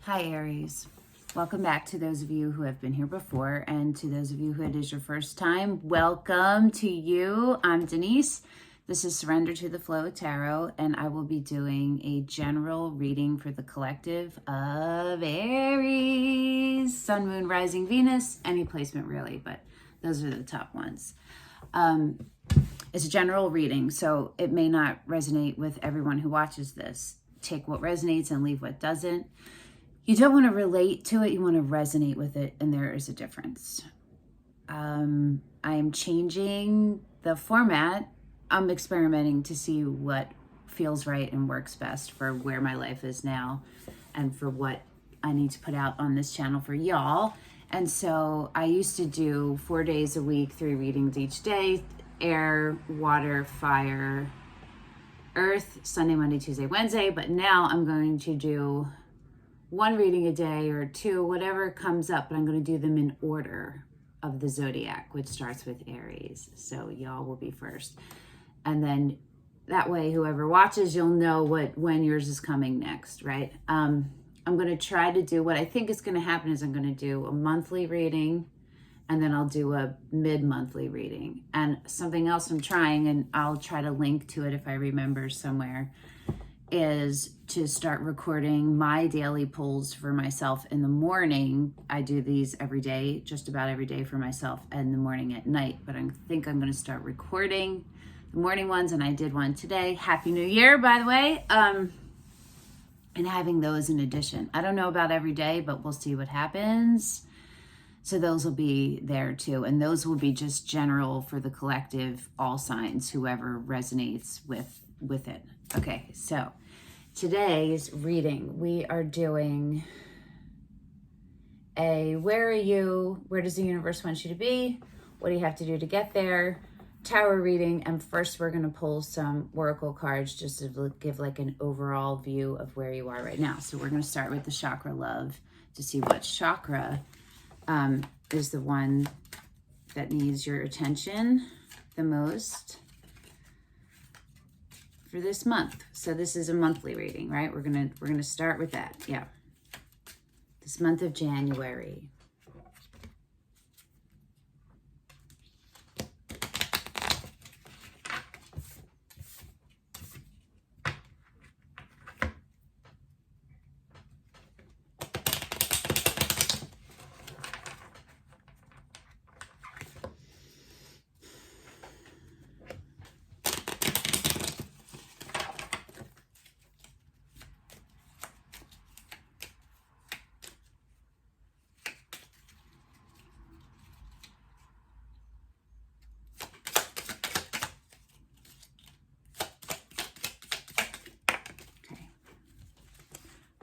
Hi, Aries. Welcome back to those of you who have been here before, and to those of you who it is your first time, welcome to you. I'm Denise. This is Surrender to the Flow Tarot, and I will be doing a general reading for the collective of Aries, Sun, Moon, Rising, Venus, any placement really, but those are the top ones. It's a general reading, so it may not resonate with everyone who watches this. Take what resonates and leave what doesn't. You don't want to relate to it, you want to resonate with it, and there is a difference. I am changing the format. I'm experimenting to see what feels right and works best for where my life is now and for what I need to put out on this channel for y'all. And so I used to do 4 days a week, 3 readings each day: air, water, fire, earth, Sunday, Monday, Tuesday, Wednesday. But now I'm going to do 1 reading a day or 2, whatever comes up, but I'm going to do them in order of the zodiac, which starts with Aries. So y'all will be first. And then that way, whoever watches, you'll know when yours is coming next, right? I'm going to try to do, what I think is going to happen is I'm going to do a monthly reading, and then I'll do a mid-monthly reading. And something else I'm trying, and I'll try to link to it if I remember somewhere, is to start recording my daily pulls for myself in the morning. I do these every day, just about every day for myself, in the morning at night. But I think I'm going to start recording the morning ones, and I did one today. Happy New Year, by the way. And having those in addition. I don't know about every day, but we'll see what happens. So those will be there too. And those will be just general for the collective, all signs, whoever resonates with it. Okay, so today's reading, we are doing a where are you? Where does the universe want you to be? What do you have to do to get there? Tower reading. And first we're going to pull some oracle cards just to give like an overall view of where you are right now. So we're going to start with the chakra love to see what chakra is the one that needs your attention the most for this month. So this is a monthly reading, right? We're gonna start with that. Yeah. This month of January.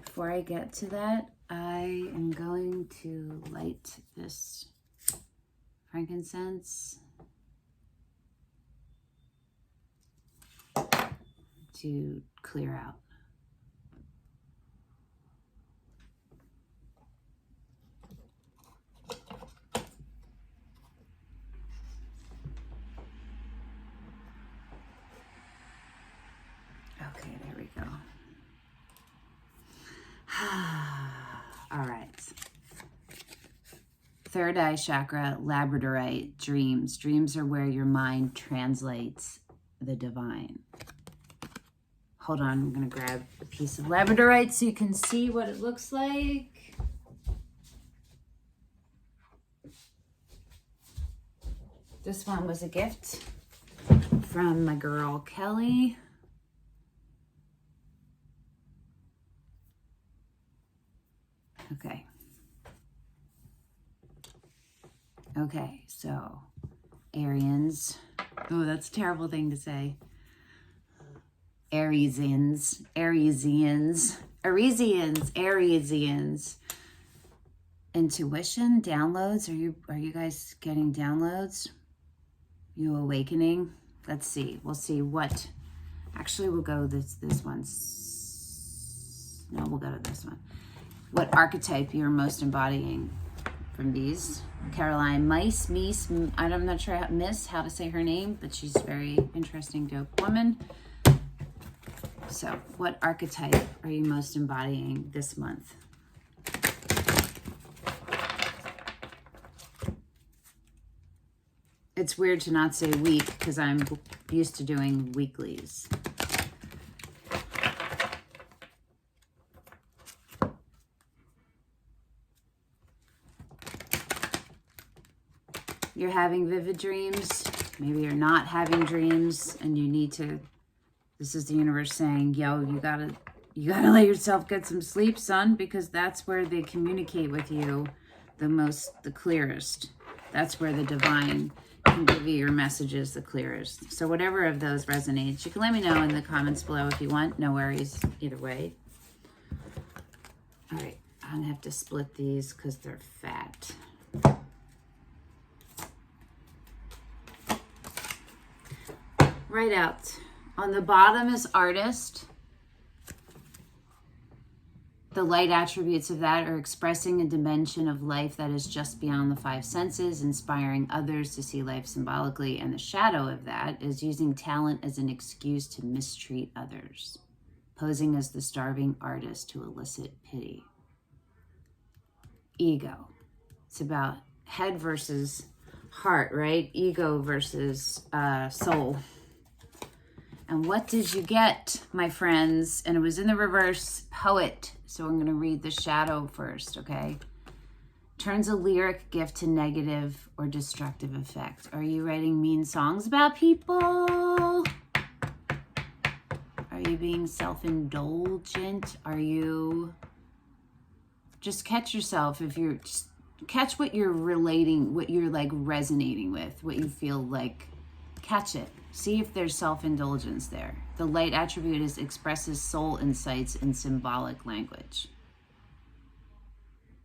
Before I get to that, I am going to light this frankincense to clear out. Okay, there we go. All right. Third eye chakra, Labradorite, dreams. Dreams are where your mind translates the divine. Hold on, I'm going to grab a piece of Labradorite so you can see what it looks like. This one was a gift from my girl, Kelly. Okay, so Arians. Oh, that's a terrible thing to say. Ariesians. Intuition, downloads. Are you guys getting downloads? You awakening? Let's see. We'll see what. Actually, we'll go this one. No, we'll go to this one. What archetype you're most embodying from these? Caroline Myss, I'm not sure Myss, how to say her name, but she's a very interesting, dope woman. So what archetype are you most embodying this month? It's weird to not say week because I'm used to doing weeklies. You're having vivid dreams. Maybe you're not having dreams and you need to, this is the universe saying, yo, you gotta let yourself get some sleep, son, because that's where they communicate with you the clearest. That's where the divine can give you your messages the clearest. So whatever of those resonates, you can let me know in the comments below if you want. No worries either way. All right, I'm gonna have to split these because they're fat. Right out. On the bottom is artist. The light attributes of that are expressing a dimension of life that is just beyond the five senses, inspiring others to see life symbolically. And the shadow of that is using talent as an excuse to mistreat others, posing as the starving artist to elicit pity. Ego. It's about head versus heart, right? Ego versus soul. And what did you get, my friends? And it was in the reverse, poet. So I'm going to read the shadow first, okay? Turns a lyric gift to negative or destructive effect. Are you writing mean songs about people? Are you being self-indulgent? Are you... Just catch yourself if you're... Just catch what you're relating, what you're like resonating with, what you feel like. Catch it. See if there's self-indulgence there. The light attribute expresses soul insights in symbolic language.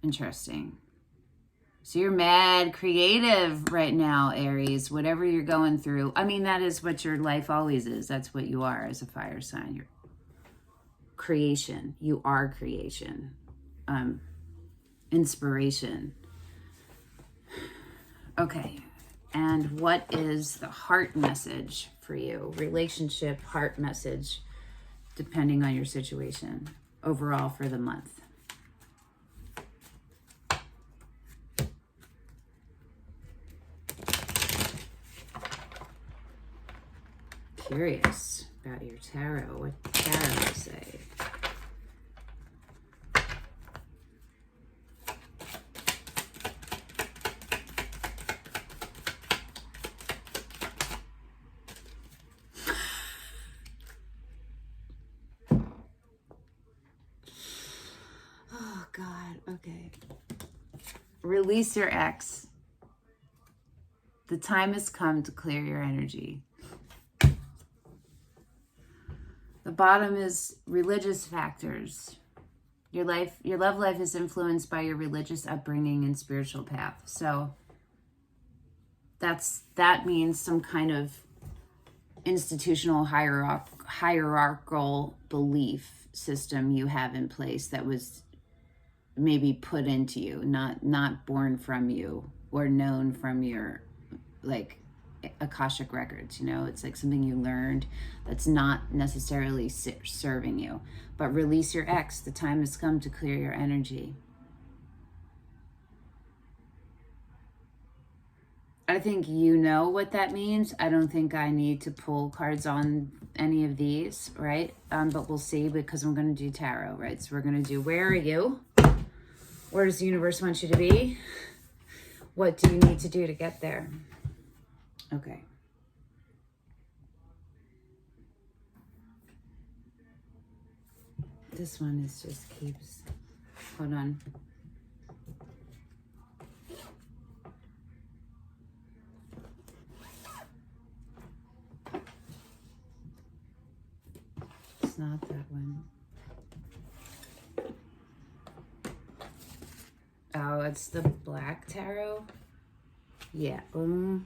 Interesting. So you're mad creative right now, Aries. Whatever you're going through. I mean, that is what your life always is. That's what you are as a fire sign. You're creation. You are creation. Inspiration. Okay. And what is the heart message for you? Relationship heart message, depending on your situation, overall for the month. Curious about your tarot. What tarot say? Okay. Release your ex. The time has come to clear your energy. The bottom is religious factors. Your love life is influenced by your religious upbringing and spiritual path. So that means some kind of institutional hierarchical belief system you have in place that was maybe put into you, not born from you or known from your like Akashic records, you know. It's like something you learned that's not necessarily serving you. But release your ex. The time has come to clear your energy. I think you know what that means. I don't think I need to pull cards on any of these, right? But we'll see, because I'm going to do tarot, right? So we're going to do, where are you? Where does the universe want you to be? What do you need to do to get there? Okay. This one is just keeps, hold on. It's not that one. Oh, it's the black tarot? Yeah. Wow.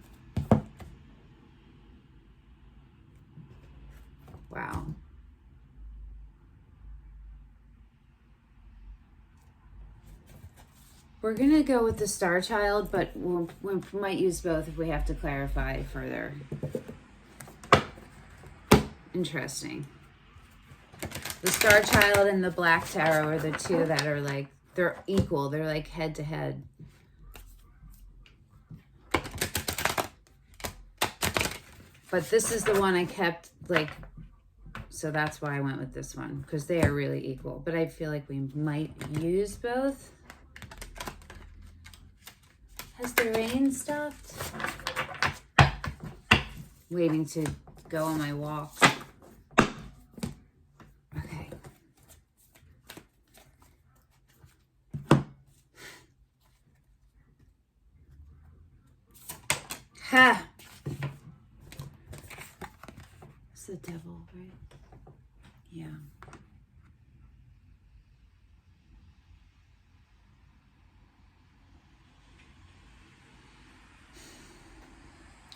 We're going to go with the Starchild, but we might use both if we have to clarify further. Interesting. The Starchild and the Black Tarot are the two that are like, they're equal. They're like head to head. But this is the one I kept, like, so that's why I went with this one, because they are really equal. But I feel like we might use both. Has the rain stopped? Waiting to go on my walk. Okay. Ha! It's the devil, right? Yeah.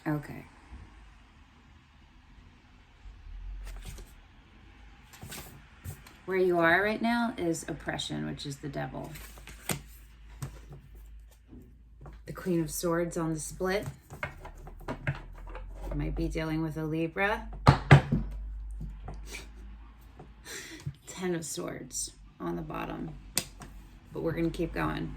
Okay. Where you are right now is oppression, which is the devil. The Queen of Swords on the split. Might be dealing with a Libra. 10 of Swords on the bottom. But we're going to keep going.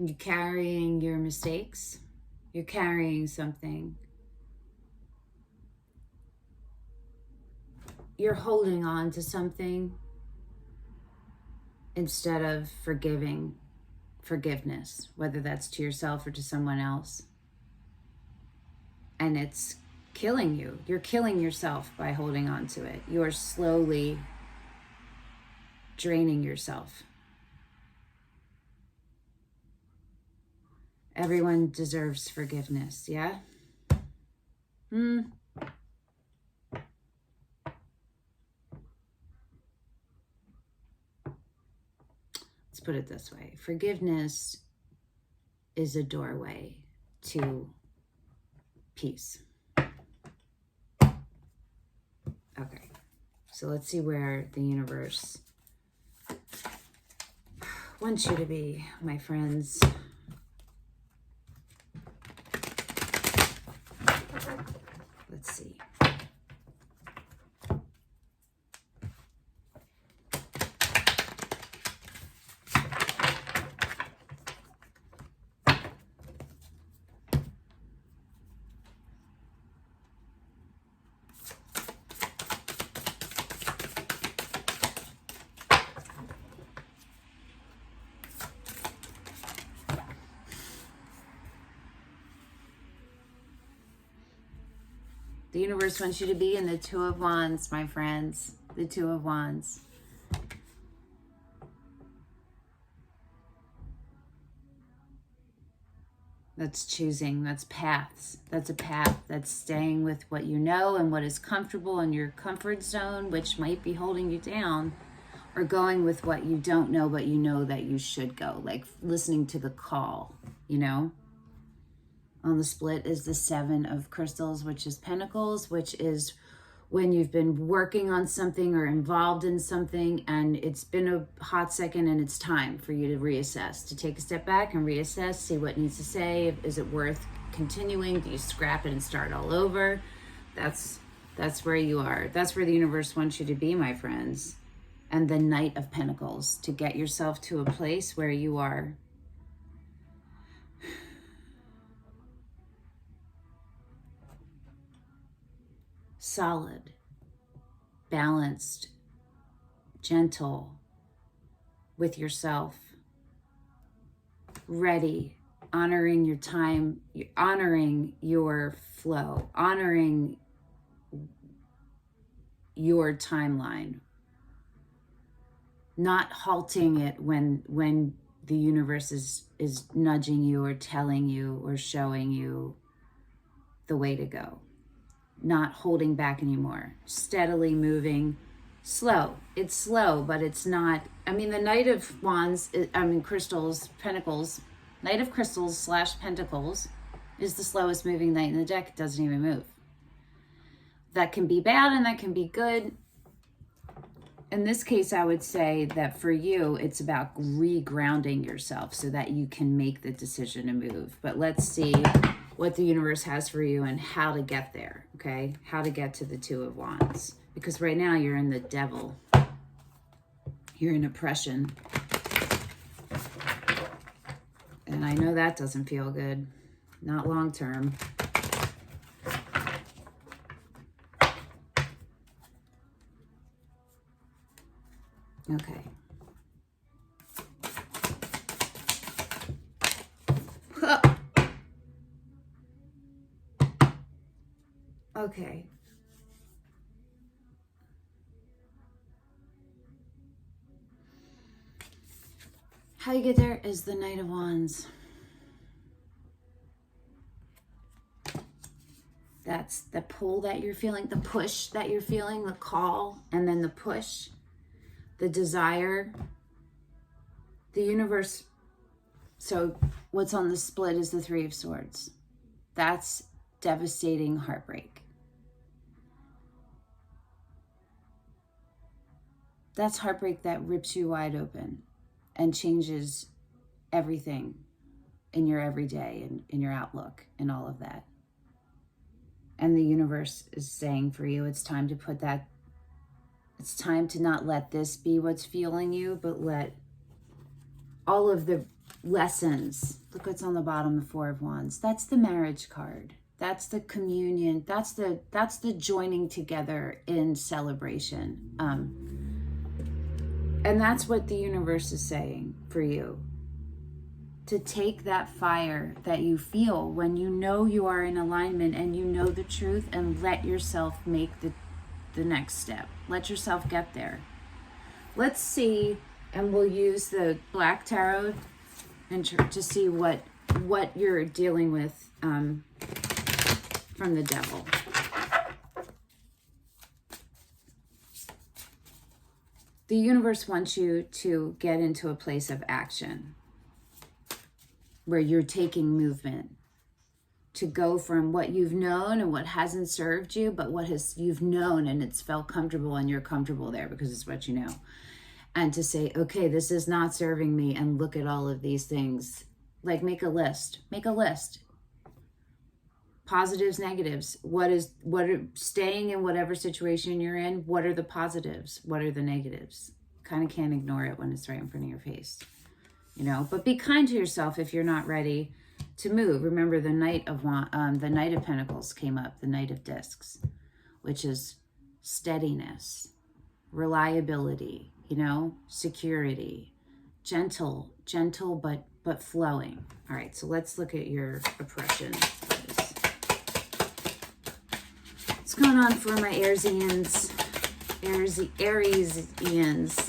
You're carrying your mistakes. You're carrying something. You're holding on to something instead of forgiveness, whether that's to yourself or to someone else. And it's killing you. You're killing yourself by holding on to it. You're slowly draining yourself. Everyone deserves forgiveness, yeah? Let's put it this way. Forgiveness is a doorway to peace. Okay, so let's see where the universe wants you to be, my friends. Let's see. The universe wants you to be in the Two of Wands, my friends. The Two of Wands. That's choosing. That's paths. That's a path. That's staying with what you know and what is comfortable in your comfort zone, which might be holding you down, or going with what you don't know, but you know that you should go. Like listening to the call, you know? On the split is the Seven of Crystals, which is Pentacles, which is when you've been working on something or involved in something and it's been a hot second and it's time for you to reassess, to take a step back and reassess, see what needs to say. Is it worth continuing? Do you scrap it and start all over? That's where you are. That's where the universe wants you to be, my friends. And the Knight of Pentacles, to get yourself to a place where you are solid, balanced, gentle with yourself, ready, honoring your time, honoring your flow, honoring your timeline, not halting it when the universe is nudging you or telling you or showing you the way to go. Not holding back anymore, steadily moving, slow. It's slow, but it's not. I mean, the Knight of Wands, Crystals, Pentacles, Knight of Crystals / Pentacles is the slowest moving knight in the deck. It doesn't even move. That can be bad and that can be good. In this case, I would say that for you, it's about regrounding yourself so that you can make the decision to move. But let's see what the universe has for you and how to get there, okay? How to get to the Two of Wands. Because right now you're in the Devil You're in oppression. And I know that doesn't feel good. Not long term. Okay. Okay. How you get there is the Knight of Wands. That's the pull that you're feeling, the push that you're feeling, the call, and then the push, the desire, the universe. So what's on the split is the Three of Swords. That's devastating heartbreak. That's heartbreak that rips you wide open and changes everything in your everyday and in your outlook and all of that. And the universe is saying for you, it's time to put that, it's time to not let this be what's fueling you, but let all of the lessons, look what's on the bottom, the Four of Wands. That's the marriage card. That's the communion. That's the joining together in celebration. And that's what the universe is saying for you. To take that fire that you feel when you know you are in alignment and you know the truth, and let yourself make the next step. Let yourself get there. Let's see, and we'll use the Black Tarot and to see what you're dealing with from the Devil. The universe wants you to get into a place of action, where you're taking movement, to go from what you've known and what hasn't served you, but what you've known and it's felt comfortable and you're comfortable there because it's what you know. And to say, okay, this is not serving me, and look at all of these things. Like make a list. Positives, negatives. What are staying in whatever situation you're in? What are the positives? What are the negatives? Kind of can't ignore it when it's right in front of your face. You know, but be kind to yourself if you're not ready to move. Remember, the Knight of Pentacles came up, the Knight of Discs, which is steadiness, reliability, you know, security, gentle, but flowing. All right, so let's look at your oppression. What's going on for my Ariesians? Ariesians.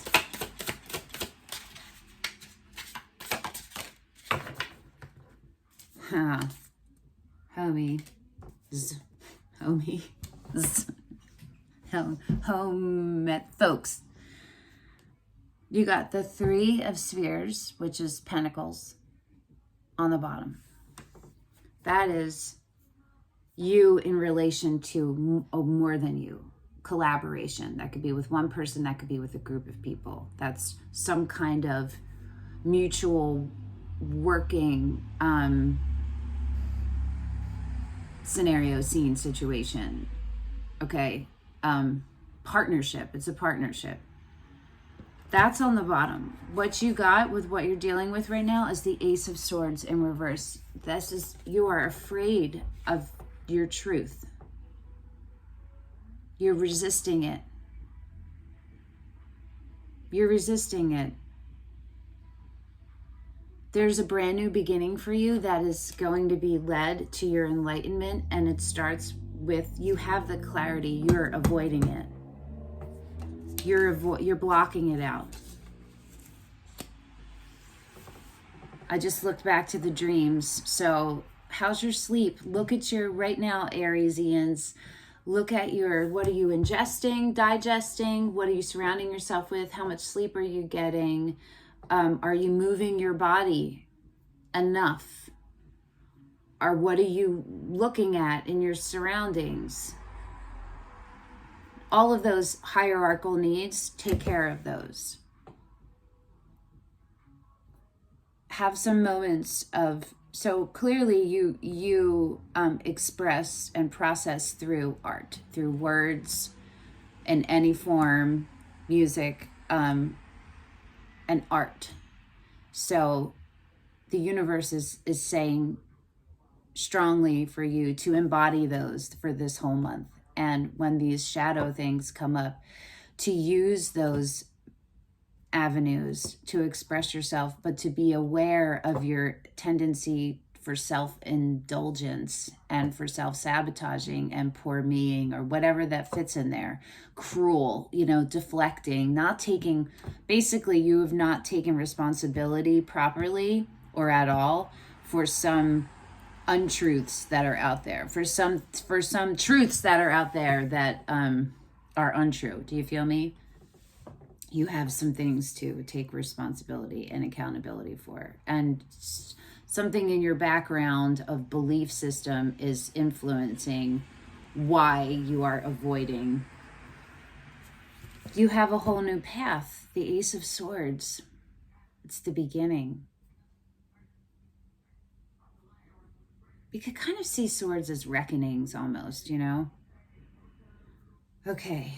Folks. You got the Three of Spheres, which is Pentacles, on the bottom. That is you in relation to more than you. Collaboration. That could be with one person, that could be with a group of people. That's some kind of mutual working scenario, scene, situation. Okay. Partnership. It's a partnership. That's on the bottom. What you got with what you're dealing with right now is the Ace of Swords in reverse. This is, you are afraid of your truth. You're resisting it. You're resisting it. There's a brand new beginning for you that is going to be led to your enlightenment, and it starts with, you have the clarity, you're avoiding it. You're blocking it out. I just looked back to the dreams. So how's your sleep? Look at your, right now, Ariesians, look at your, what are you ingesting, digesting? What are you surrounding yourself with? How much sleep are you getting? Are you moving your body enough? Or what are you looking at in your surroundings? All of those hierarchical needs, take care of those. Have some moments of, so clearly you express and process through art, through words in any form, music, and art. So the universe is saying strongly for you to embody those for this whole month. And when these shadow things come up, to use those avenues to express yourself, but to be aware of your tendency for self-indulgence and for self-sabotaging and poor meing, or whatever that fits in there. Cruel, deflecting, not taking, basically you have not taken responsibility properly or at all for some untruths that are out there, for some truths that are out there that are untrue. Do you feel me? You have some things to take responsibility and accountability for. And something in your background of belief system is influencing why you are avoiding. You have a whole new path. The Ace of Swords. It's the beginning. You could kind of see swords as reckonings almost, Okay.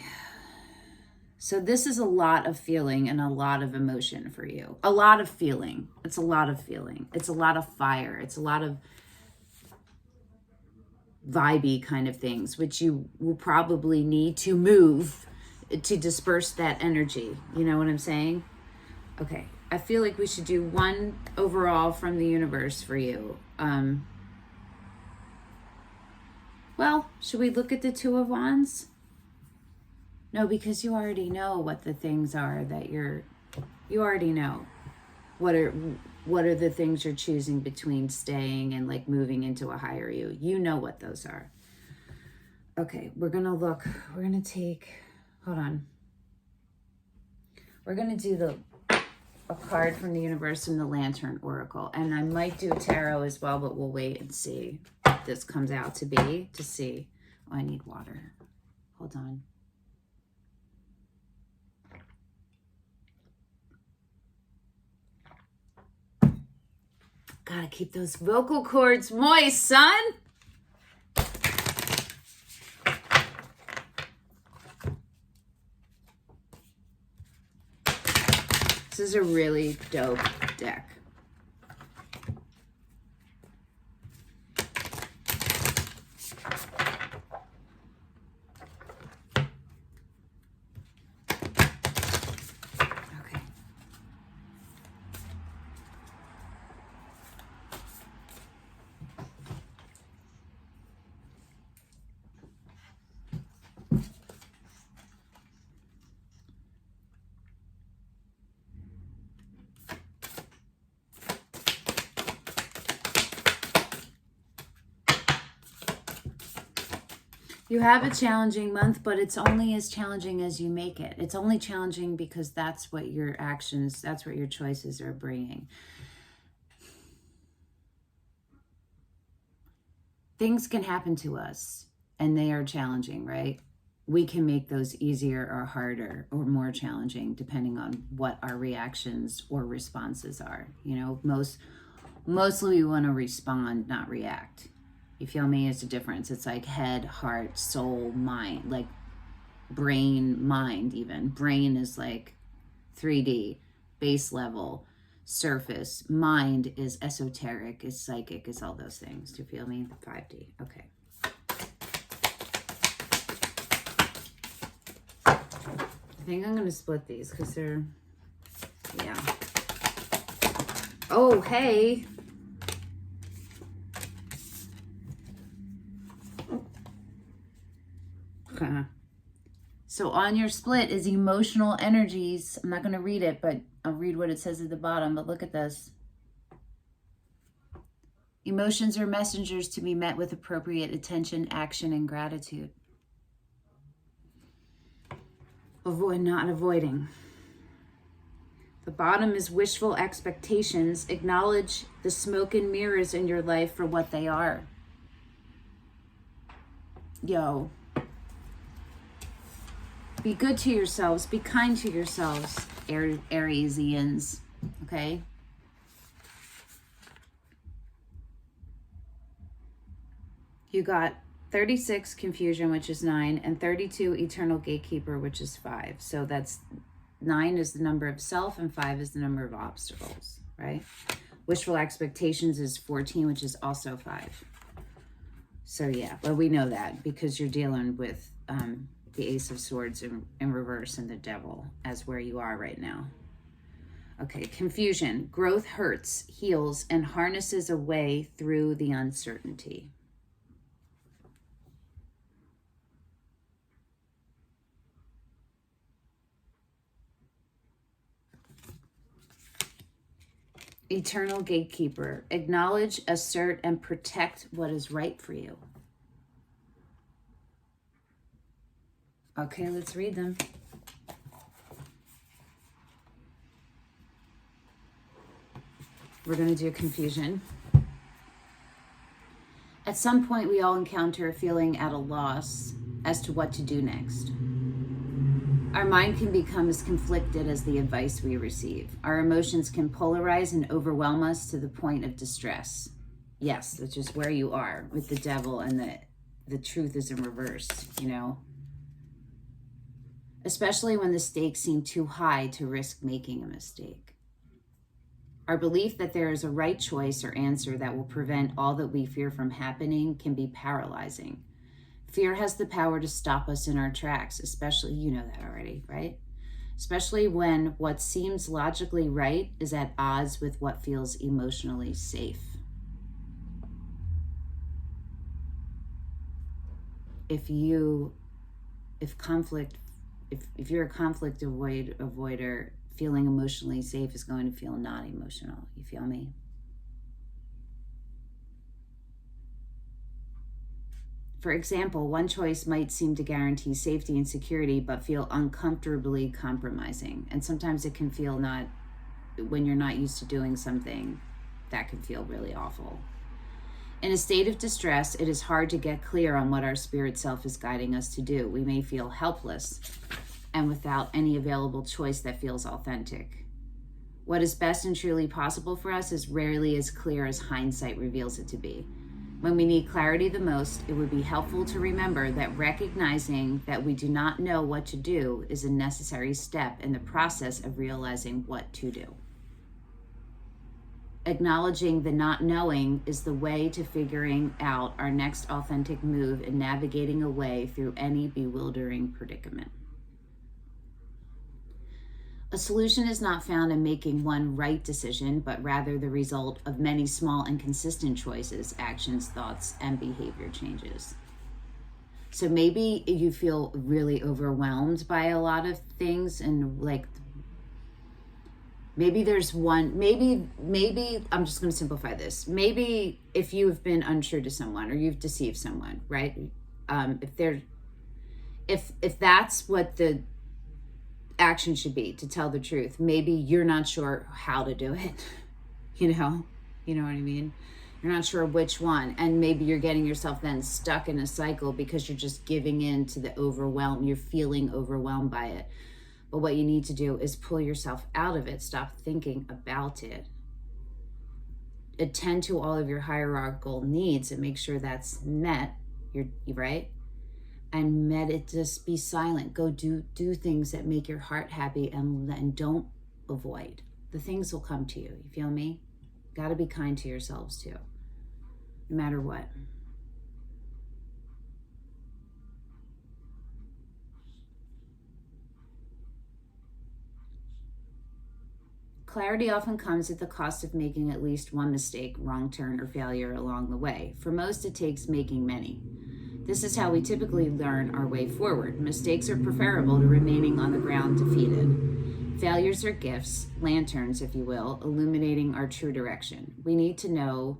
So this is a lot of feeling and a lot of emotion for you. A lot of feeling. It's a lot of feeling. It's a lot of fire. It's a lot of vibey kind of things, which you will probably need to move to disperse that energy. You know what I'm saying? Okay. I feel like we should do one overall from the universe for you. Well, should we look at the Two of Wands? No, because you already know what the things are that you already know. What are the things you're choosing between staying and like moving into a higher you? You know what those are. Okay, we're going to take, hold on. We're going to do a card from the universe and the Lantern Oracle. And I might do a tarot as well, but we'll wait and see what this comes out to be, to see. Oh, I need water. Hold on. Gotta keep those vocal cords moist, son. This is a really dope deck. You have a challenging month, but it's only as challenging as you make it. It's only challenging because that's what your actions, that's what your choices are bringing. Things can happen to us and they are challenging, right? We can make those easier or harder or more challenging depending on what our reactions or responses are. Mostly we want to respond, not react. You feel me? It's a difference. It's like head, heart, soul, mind, like brain, mind even. Brain is like 3D, base level, surface. Mind is esoteric, is psychic, is all those things. Do you feel me? 5D. Okay. I think I'm going to split these because they're, yeah. Oh, hey. So on your split is emotional energies. I'm not going to read it, but I'll read what it says at the bottom. But look at this. Emotions are messengers to be met with appropriate attention, action, and gratitude. Not avoiding. The bottom is wishful expectations. Acknowledge the smoke and mirrors in your life for what they are. Yo. Be good to yourselves. Be kind to yourselves, Ariesians. Okay? You got 36 confusion, which is 9, and 32 eternal gatekeeper, which is 5. So that's 9 is the number of self, and 5 is the number of obstacles, right? Wishful expectations is 14, which is also 5. So yeah, but we know that because you're dealing with the Ace of Swords in reverse and the Devil as where you are right now. Okay, confusion. Growth hurts, heals, and harnesses a way through the uncertainty. Eternal gatekeeper. Acknowledge, assert, and protect what is right for you. Okay, let's read them. We're going to do confusion. At some point, we all encounter a feeling at a loss as to what to do next. Our mind can become as conflicted as the advice we receive. Our emotions can polarize and overwhelm us to the point of distress. Yes, which is where you are with the Devil, and the truth is in reverse, you know. Especially when the stakes seem too high to risk making a mistake. Our belief that there is a right choice or answer that will prevent all that we fear from happening can be paralyzing. Fear has the power to stop us in our tracks, especially, you know that already, right? Especially when what seems logically right is at odds with what feels emotionally safe. If you're a conflict avoider, feeling emotionally safe is going to feel not emotional. You feel me? For example, one choice might seem to guarantee safety and security, but feel uncomfortably compromising. And sometimes it can feel not, when you're not used to doing something, that can feel really awful. In a state of distress, it is hard to get clear on what our spirit self is guiding us to do. We may feel helpless and without any available choice that feels authentic. What is best and truly possible for us is rarely as clear as hindsight reveals it to be. When we need clarity the most, it would be helpful to remember that recognizing that we do not know what to do is a necessary step in the process of realizing what to do. Acknowledging the not knowing is the way to figuring out our next authentic move and navigating a way through any bewildering predicament. A solution is not found in making one right decision, but rather the result of many small and consistent choices, actions, thoughts, and behavior changes. So maybe you feel really overwhelmed by a lot of things, and like maybe there's one, maybe I'm just going to simplify this. Maybe if you've been untrue to someone or you've deceived someone, right? If that's what the action should be, to tell the truth, maybe you're not sure how to do it. You know what I mean? You're not sure which one, and maybe you're getting yourself then stuck in a cycle because you're just giving in to the overwhelm. You're feeling overwhelmed by it. But what you need to do is pull yourself out of it. Stop thinking about it. Attend to all of your hierarchical needs and make sure that's met. You're right. And just be silent. Go do things that make your heart happy, and don't avoid. The things will come to you. You feel me? Got to be kind to yourselves too, no matter what. Clarity often comes at the cost of making at least one mistake, wrong turn, or failure along the way. For most, it takes making many. This is how we typically learn our way forward. Mistakes are preferable to remaining on the ground defeated. Failures are gifts, lanterns, if you will, illuminating our true direction. We need to know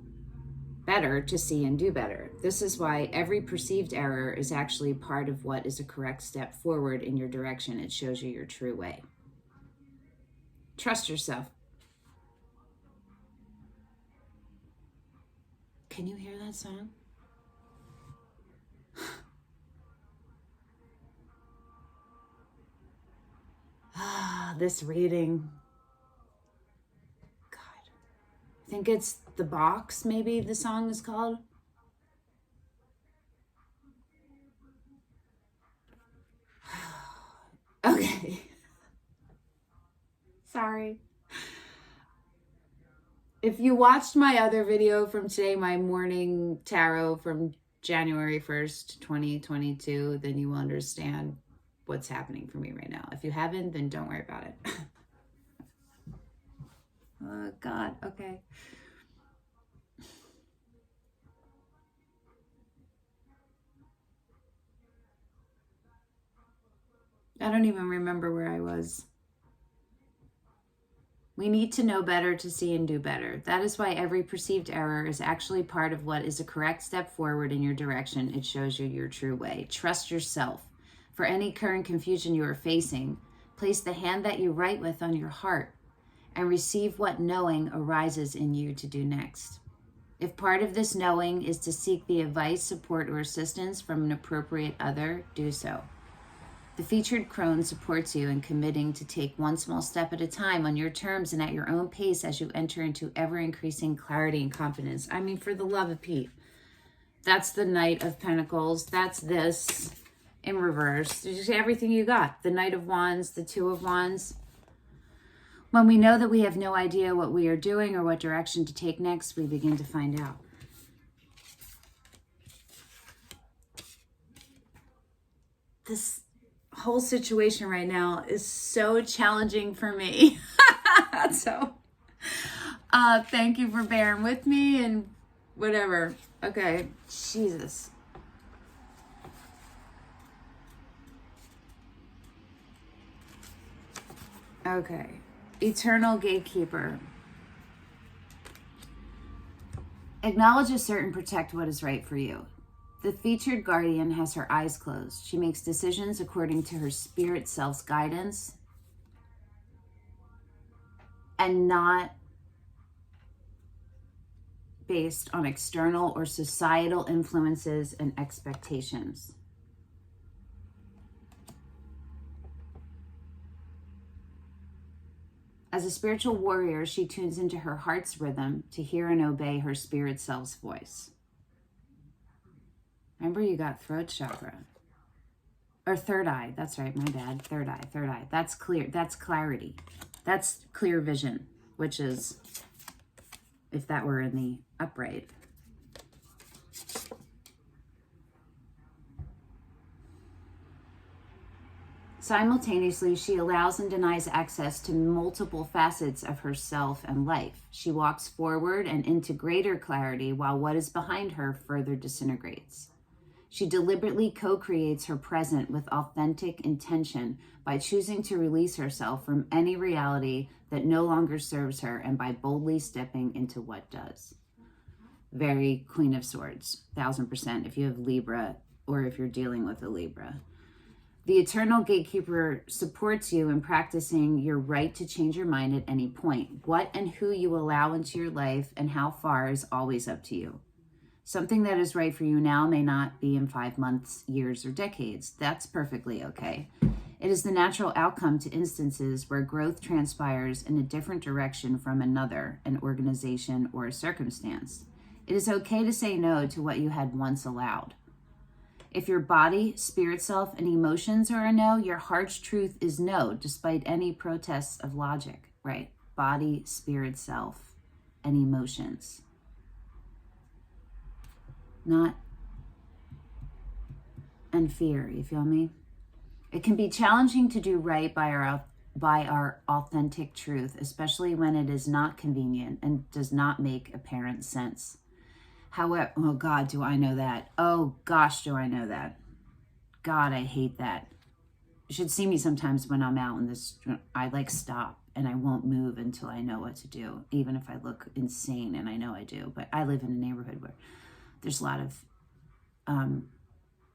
better to see and do better. This is why every perceived error is actually part of what is a correct step forward in your direction. It shows you your true way. Trust yourself. Can you hear that song? This reading. God. I think it's The Box, maybe the song is called. Okay. sorry. If you watched my other video from today, my morning tarot from January 1st, 2022, then you will understand what's happening for me right now. If you haven't, then don't worry about it. Oh, God. Okay. I don't even remember where I was. We need to know better to see and do better. That is why every perceived error is actually part of what is a correct step forward in your direction. It shows you your true way. Trust yourself. For any current confusion you are facing, place the hand that you write with on your heart and receive what knowing arises in you to do next. If part of this knowing is to seek the advice, support, or assistance from an appropriate other, do so. The featured crone supports you in committing to take one small step at a time on your terms and at your own pace as you enter into ever-increasing clarity and confidence. I mean, for the love of Pete. That's the Knight of Pentacles. That's this in reverse. Just everything you got. The Knight of Wands, the Two of Wands. When we know that we have no idea what we are doing or what direction to take next, we begin to find out. This whole situation right now is so challenging for me. So thank you for bearing with me and whatever. Okay, Jesus. Okay, Eternal Gatekeeper. Acknowledge, assert, and protect what is right for you. The featured guardian has her eyes closed. She makes decisions according to her spirit self's guidance and not based on external or societal influences and expectations. As a spiritual warrior, she tunes into her heart's rhythm to hear and obey her spirit self's voice. Remember, you got throat chakra. Or third eye. That's right, my bad. Third eye, third eye. That's clear. That's clarity. That's clear vision, which is, if that were in the upright. Simultaneously, she allows and denies access to multiple facets of herself and life. She walks forward and into greater clarity while what is behind her further disintegrates. She deliberately co-creates her present with authentic intention by choosing to release herself from any reality that no longer serves her and by boldly stepping into what does. Very Queen of Swords, 1000% if you have Libra or if you're dealing with a Libra. The Eternal Gatekeeper supports you in practicing your right to change your mind at any point. What and who you allow into your life and how far is always up to you. Something that is right for you now may not be in 5 months, years, or decades. That's perfectly okay. It is the natural outcome to instances where growth transpires in a different direction from another, an organization, or a circumstance. It is okay to say no to what you had once allowed. If your body, spirit self, and emotions are a no, your heart's truth is no, despite any protests of logic, right? Body, spirit self, and emotions. Not and fear, you feel me? It can be challenging to do right by our authentic truth, especially when it is not convenient and does not make apparent sense. However, oh God, do I know that? Oh gosh, do I know that? God, I hate that. You should see me sometimes when I'm out in this, I like stop and I won't move until I know what to do, even if I look insane and I know I do. But I live in a neighborhood where there's a lot of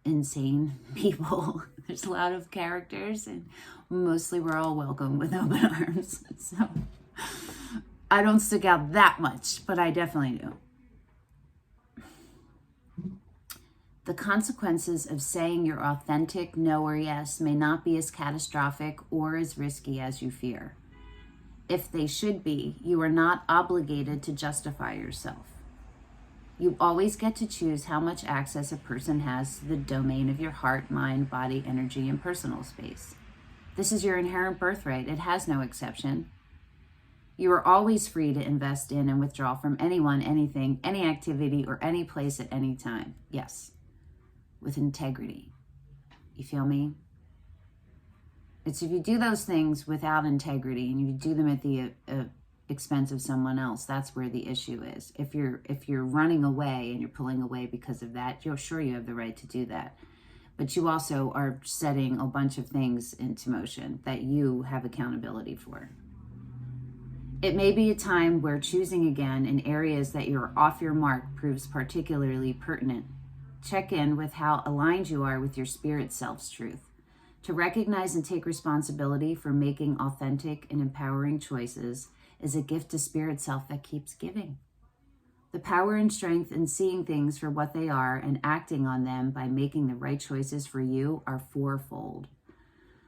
insane people. There's a lot of characters, and mostly we're all welcome with open arms. So I don't stick out that much, but I definitely do. The consequences of saying your authentic no or yes may not be as catastrophic or as risky as you fear. If they should be, you are not obligated to justify yourself. You always get to choose how much access a person has to the domain of your heart, mind, body, energy, and personal space. This is your inherent birthright. It has no exception. You are always free to invest in and withdraw from anyone, anything, any activity, or any place at any time. Yes, with integrity. You feel me? It's if you do those things without integrity and you do them at the expense of someone else, that's where the issue is. If you're running away and you're pulling away because of that, you're sure you have the right to do that. But you also are setting a bunch of things into motion that you have accountability for. It may be a time where choosing again in areas that you're off your mark proves particularly pertinent. Check in with how aligned you are with your spirit self's truth. To recognize and take responsibility for making authentic and empowering choices is a gift to spirit self that keeps giving. The power and strength in seeing things for what they are and acting on them by making the right choices for you are fourfold.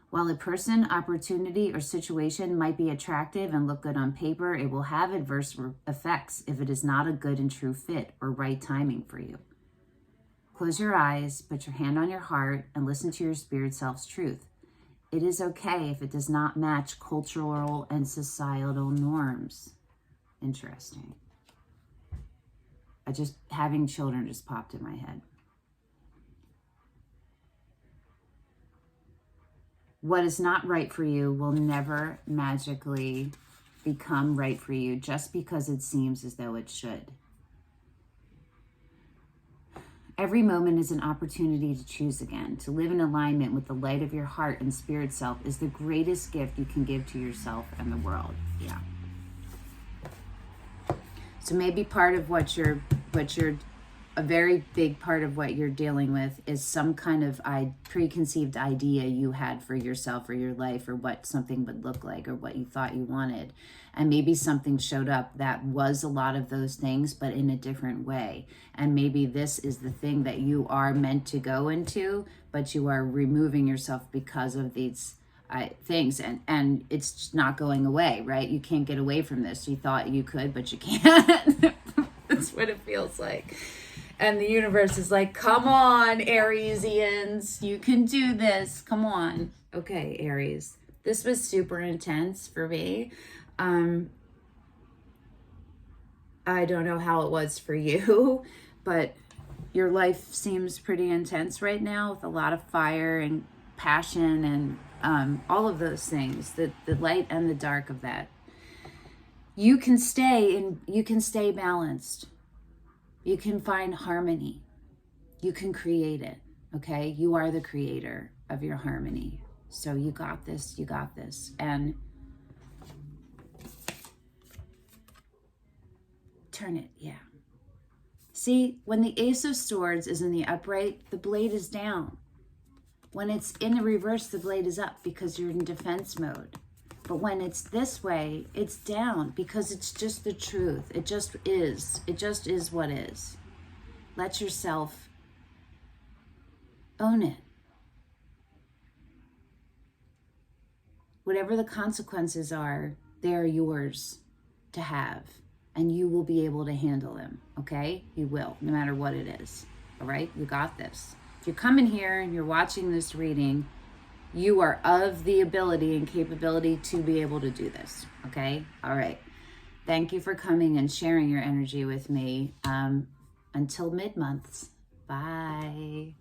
While a person, opportunity, or situation might be attractive and look good on paper, it will have adverse effects if it is not a good and true fit or right timing for you. Close your eyes, put your hand on your heart, and listen to your spirit self's truth. It is okay if it does not match cultural and societal norms. Interesting. Having children just popped in my head. What is not right for you will never magically become right for you just because it seems as though it should. Every moment is an opportunity to choose again. To live in alignment with the light of your heart and spirit self is the greatest gift you can give to yourself and the world. Yeah. So maybe part of a very big part of what you're dealing with is some kind of preconceived idea you had for yourself or your life or what something would look like or what you thought you wanted. And maybe something showed up that was a lot of those things, but in a different way. And maybe this is the thing that you are meant to go into, but you are removing yourself because of these things, and it's just not going away, right? You can't get away from this. You thought you could, but you can't. That's what it feels like. And the universe is like, come on, Ariesians, you can do this. Come on. Okay, Aries. This was super intense for me. I don't know how it was for you, but your life seems pretty intense right now with a lot of fire and passion and all of those things, the light and the dark of that. You can stay balanced. You can find harmony. You can create it, okay? You are the creator of your harmony. So you got this, you got this. And turn it, yeah. See, when the Ace of Swords is in the upright, the blade is down. When it's in the reverse, the blade is up because you're in defense mode. But when it's this way, it's down because it's just the truth. It just is. It just is what is. Let yourself own it. Whatever the consequences are, they are yours to have. And you will be able to handle them, okay? You will, no matter what it is. All right? You got this. If you're coming here and you're watching this reading, you are of the ability and capability to be able to do this, okay? All right. Thank you for coming and sharing your energy with me. Until mid-months. Bye.